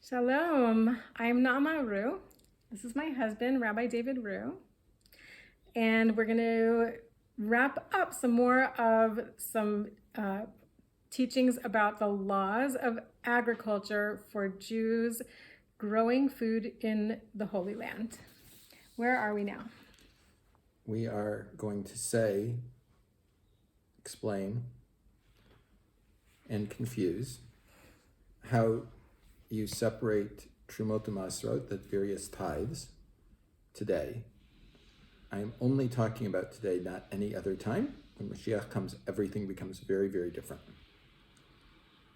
Shalom. I'm Naama Rue. This is my husband, Rabbi David Rue. And we're going to wrap up some more of some teachings about the laws of agriculture for Jews growing food in the Holy Land. Where are we now? We are going to say, explain, and confuse how you separate Trumot and Maasarot, the various tithes, today. I am only talking about today, not any other time. When Mashiach comes, everything becomes very, very different.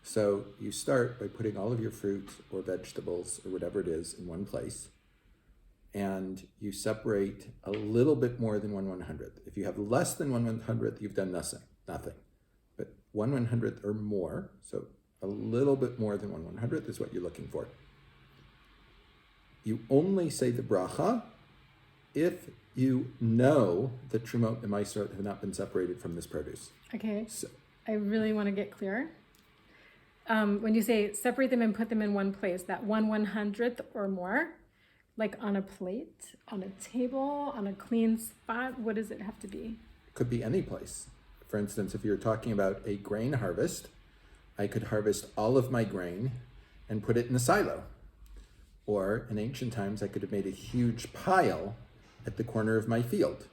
So you start by putting all of your fruit or vegetables or whatever it is in one place, and you separate a little bit more than 1/100th. If you have less than 1/100th, you've done nothing. But 1/100th or more, so a little bit more than 1/100th is what you're looking for. You only say the bracha if you know that Trumot and Maasarot have not been separated from this produce. Okay, so I really want to get clear. When you say separate them and put them in one place, that 1/100th or more, like on a plate, on a table, on a clean spot, what does it have to be? It could be any place. For instance, if you're talking about a grain harvest, I could harvest all of my grain and put it in a silo. Or in ancient times, I could have made a huge pile at the corner of my field.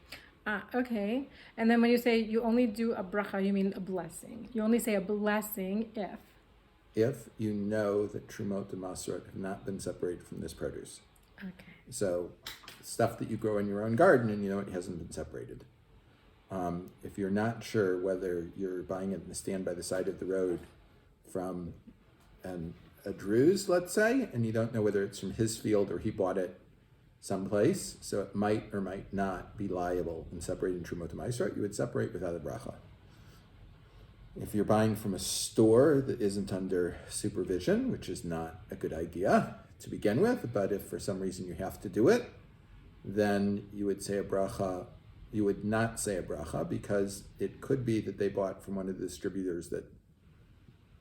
Okay. And then when you say you only do a bracha, you mean a blessing. You only say a blessing if you know that Trumot and Maasarot have not been separated from this produce. Okay. So stuff that you grow in your own garden and you know it hasn't been separated. If you're not sure whether you're buying it in a stand by the side of the road from a Druze, let's say, and you don't know whether it's from his field or he bought it someplace, so it might or might not be liable in separating Trumot and Maasarot, you would separate without a bracha. If you're buying from a store that isn't under supervision, which is not a good idea to begin with, but if for some reason you have to do it, then you would say a bracha. You would not say a bracha because it could be that they bought from one of the distributors that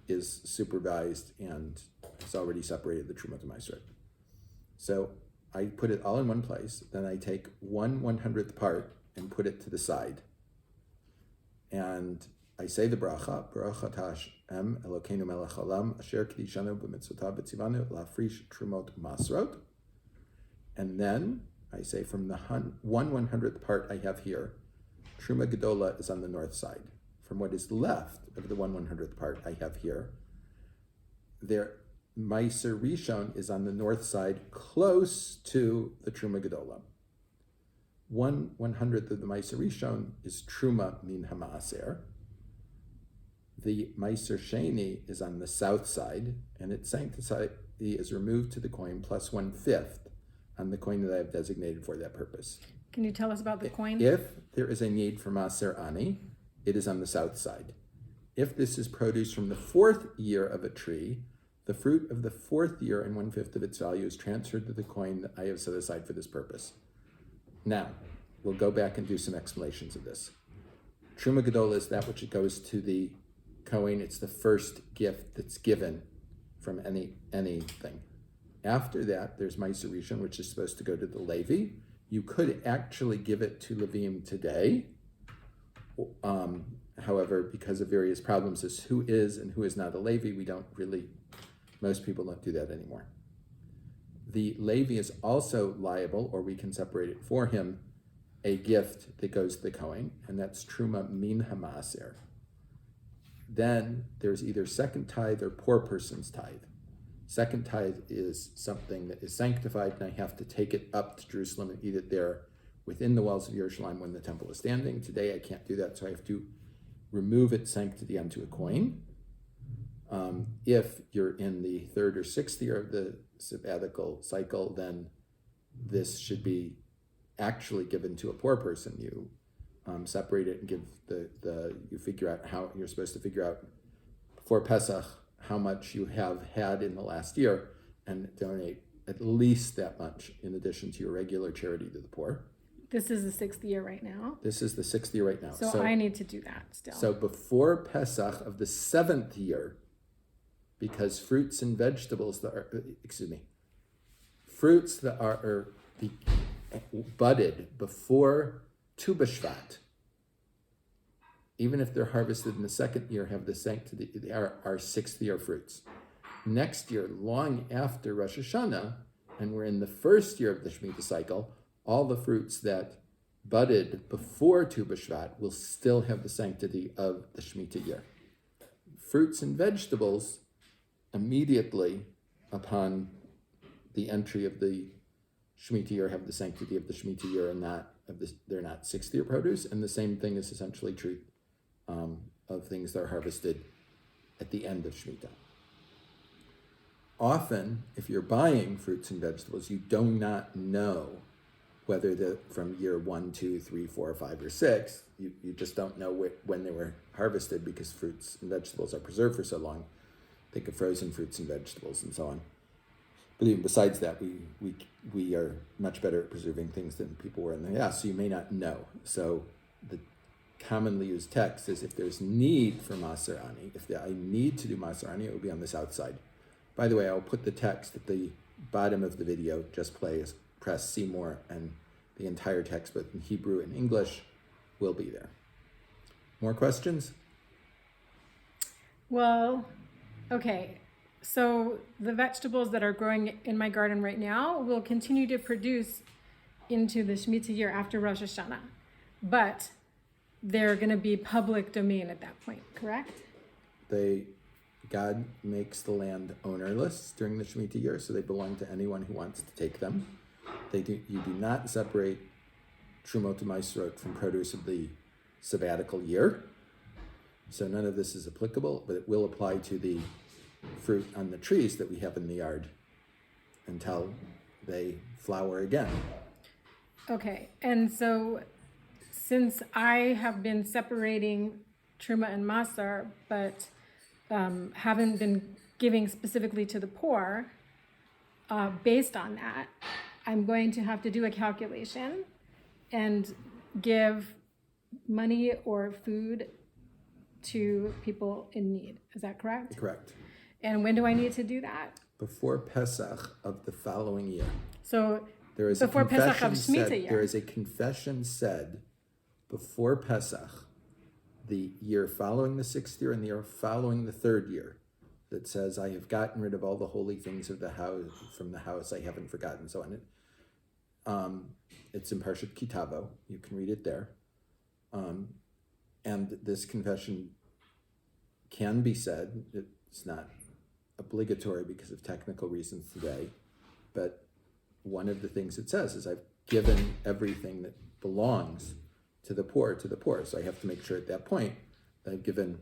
is supervised and has already separated the Trumot and Maasarot. So I put it all in one place, then I take 1/100th part and put it to the side. And I say the bracha, Baruch atah Hashem Elokeinu melech haolam, asher kidishanu b'mitzvotav v'tzivanu la'afrish Trumot Maasarot. And then I say from the 1/100th part I have here, Truma Gedola is on the north side. From what is left of the 1/100th part I have here, there Meiser Rishon is on the north side, close to the Truma Gedola. 1/100th of the Meiser Rishon is Truma min Hamaaser. The Meiser Sheni is on the south side, and its sanctity is removed to the coin plus 1/5 on the coin that I have designated for that purpose. Can you tell us about the coin? If there is a need for Maaser Ani, it is on the south side. If this is produce from the 4th year of a tree, the fruit of the 4th year and 1/5 of its value is transferred to the coin that I have set aside for this purpose. Now, we'll go back and do some explanations of this. Truma Gedola is that which goes to the Kohen. It's the first gift that's given from anything. After that, there's Meiser Rishon, which is supposed to go to the Levi. You could actually give it to Levim today. However, because of various problems as who is and who is not a Levi, most people don't do that anymore. The Levi is also liable, or we can separate it for him, a gift that goes to the Kohen, and that's Truma min Hamaaser. Then there's either second tithe or poor person's tithe. Second tithe is something that is sanctified, and I have to take it up to Jerusalem and eat it there within the walls of Yerushalayim when the temple is standing. Today I can't do that, so I have to remove its sanctity onto a coin. If you're in the 3rd or 6th year of the sabbatical cycle, then this should be actually given to a poor person. You separate it and give you figure out how you're supposed to figure out for Pesach how much you have had in the last year and donate at least that much in addition to your regular charity to the poor. This is the 6th year right now. This is the 6th year right now. So I need to do that still. So before Pesach of the 7th year, because fruits and vegetables fruits that are budded before Tu B'Shvat, even if they're harvested in the second year, have the sanctity, they are sixth year fruits. Next year, long after Rosh Hashanah, and we're in the first year of the Shemitah cycle, all the fruits that budded before Tu B'Shvat will still have the sanctity of the Shemitah year. Fruits and vegetables, immediately upon the entry of the Shemitah year, have the sanctity of the Shemitah year, and they're not sixth year produce. And the same thing is essentially true of things that are harvested at the end of Shemitah. Often, if you're buying fruits and vegetables, you do not know whether from year 1, 2, 3, 4, 5, or 6, you just don't know when they were harvested, because fruits and vegetables are preserved for so long. Think of frozen fruits and vegetables and so on. But even besides that, we are much better at preserving things than people were in the past, so you may not know. So the commonly used text is, if there's need for Maasarani, if I need to do Maasarani, it will be on the south side. By the way, I'll put the text at the bottom of the video. Just press see more, and the entire text, both in Hebrew and English, will be there. More questions? Well, okay. So the vegetables that are growing in my garden right now will continue to produce into the Shemitah year after Rosh Hashanah. But they're going to be public domain at that point, correct? God makes the land ownerless during the Shemitah year, so they belong to anyone who wants to take them. You do not separate Trumot and Maasarot from produce of the sabbatical year. So none of this is applicable, but it will apply to the fruit on the trees that we have in the yard until they flower again. Okay, and so since I have been separating Truma and Masar, but haven't been giving specifically to the poor, based on that, I'm going to have to do a calculation and give money or food to people in need. Is that correct? Correct. And when do I need to do that? Before Pesach of the following year. So there is before Pesach of Shemitah year. There is a confession said before Pesach, the year following the sixth year and the year following the third year, that says, I have gotten rid of all the holy things of the house, from the house I haven't forgotten, so on. It's in Parshat Kitavo. You can read it there. And this confession can be said. It's not obligatory because of technical reasons today, but one of the things it says is, I've given everything that belongs to the poor. So I have to make sure at that point that I've given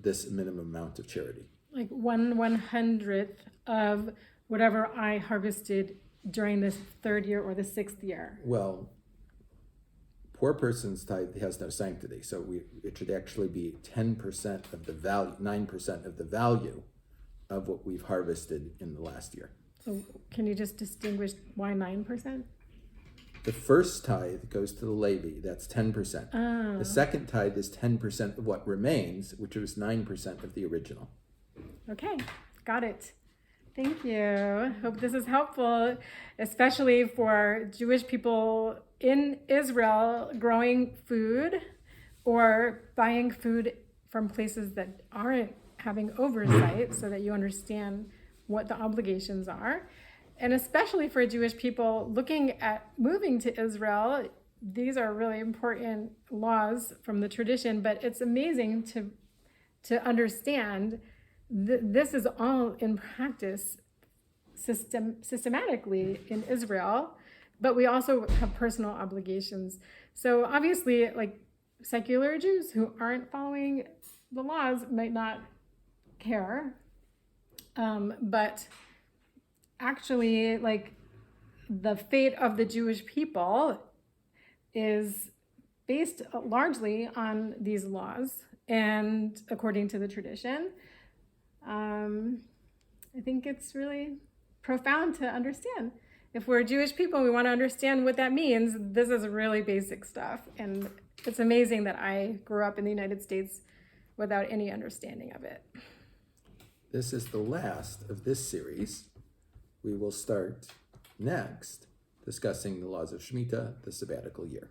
this minimum amount of charity. Like 1/100th of whatever I harvested during this third year or the sixth year. Well, poor person's tithe has no sanctity, so it should actually be 10% of the value, 9% of the value of what we've harvested in the last year. So can you just distinguish why 9%? The first tithe goes to the Levi, that's 10%. Oh. The second tithe is 10% of what remains, which was 9% of the original. Okay, got it. Thank you. Hope this is helpful, especially for Jewish people in Israel growing food or buying food from places that aren't having oversight, so that you understand what the obligations are. And especially for Jewish people looking at moving to Israel, these are really important laws from the tradition, but it's amazing to understand this is all in practice systematically in Israel, but we also have personal obligations. So obviously, like, secular Jews who aren't following the laws might not care, but actually, like, the fate of the Jewish people is based largely on these laws and according to the tradition. I think it's really profound to understand. If we're Jewish people, we want to understand what that means. This is really basic stuff. And it's amazing that I grew up in the United States without any understanding of it. this is the last of this series. We will start next discussing the laws of Shemitah, the sabbatical year.